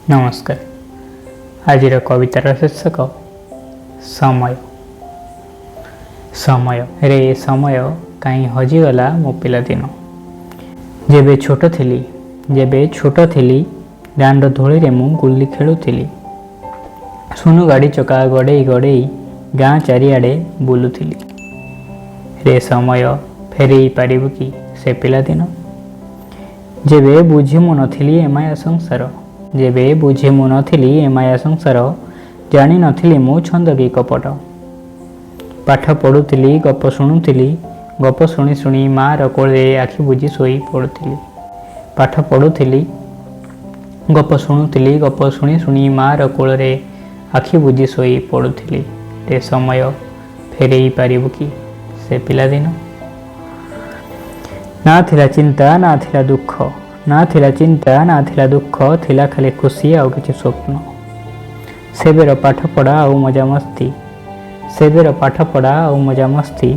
नमस्कार। आज कवितार शीर्षक समय। समय रे समय कहीं हजिगला मो पिलादिन। जेबे छोट थिली दांड धूली रे मु गुल्ली खेलुथिली। सुनु गाड़ी चका गड़े गड़े गाँ चारिआडे बुलुथिली। रे समय फेरई पारिबु कि से पिलादिन। जेबे बुझी मु नथिली ए माया संसार। जेबे बुझी मु नथिली ए माया संसार। जानी नथिली मु छंद की कपट। पाठ पढ़ुथिली गप शुणुथिली। गप शुणी शुणी मार कोळे आखि बुझी सोई पड़ुथिली। पाठ पढ़ुथिली गप शुणुथिली। गप शुणी शुणी मार कोळे आखि बुझी सोई पड़ुथिली। रे समय फेरई पारिबु कि से पिलादिन। ना थिला चिंता ना थिला दुख। ना थिला चिंता ना थिला दुख। थिला खाली खुशी आउ किछि स्वप्न। सेबेर पाठ पढ़ा आउ मजा मस्ती। सेबेर पाठ पढ़ा आउ मजा मस्ती।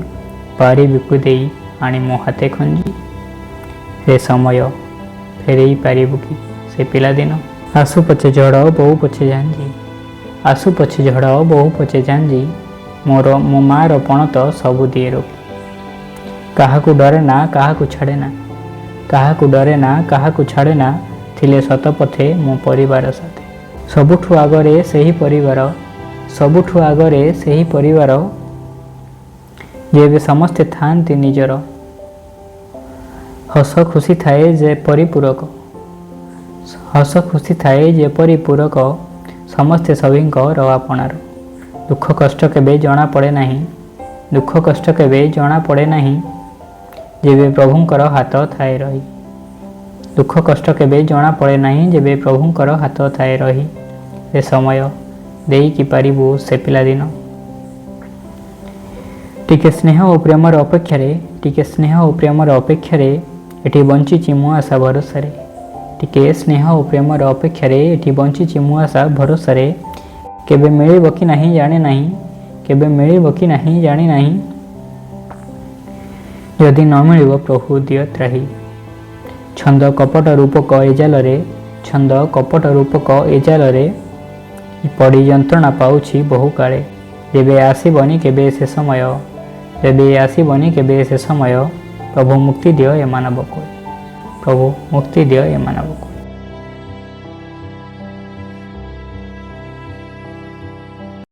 पारी बिकु देई आनी मो हाथे खंजी। रे समय फेरई पारिबु कि से पिलादिन। आसु पछे झड़ बहु पछे झांझी। आसु पछे झड़ बहु पछे झांझी। मो मार पणत सबु दिए रोकी। काहाकू डरे ना काहाकू छाड़े ना। काहाकू डरे ना काहाकू छाड़े ना। थिले सत पथे मो परिवार साथे। सबुठु आगरे सेही परिवार। सबुठु आगरे सेही परिवार। जेबे समस्ते थांती निजर। हस खुशी थाए जे परिपूरक। हस खुशी थाए जे परिपूरक। समस्ते सभींक रवापणार। दुख कष्ट केबे जना पड़े नहीं। दुख कष्ट केबे जना पड़े नहीं। जेबे प्रभुंकर हाथ थाए रही। दुख कष्ट केबे जना पड़े नहीं। जेबे प्रभुंकर हाथ थाए रही। ए समय देई कि पारिबु से पिलादिन। टिके स्नेह और प्रेमर अपेक्षा रे। टिके स्नेह और प्रेमर अपेक्षा रे एठी बंचिछि मु आशा भरोसा रे। टिके स्नेह और प्रेमर अपेक्षा रे एठी बंचिछि मु आशा भरोसा रे। केबे मिलिबो कि नहीं जाने नहीं। केबे मिलिबो कि नहीं जाने नहीं। यदि न मिलिबो प्रभु दिय त्राही। छंद कपट रूपक एजाल रे। छंद कपट रूपक एजाल रे पड़ी यंत्रणा पाउछि बहु काले। जेबे आसीबनी केबे से समय। जेबे आसीबनी केबे से समय। प्रभु मुक्ति दिय ए मानवको। प्रभु मुक्ति दिय ए मानवको।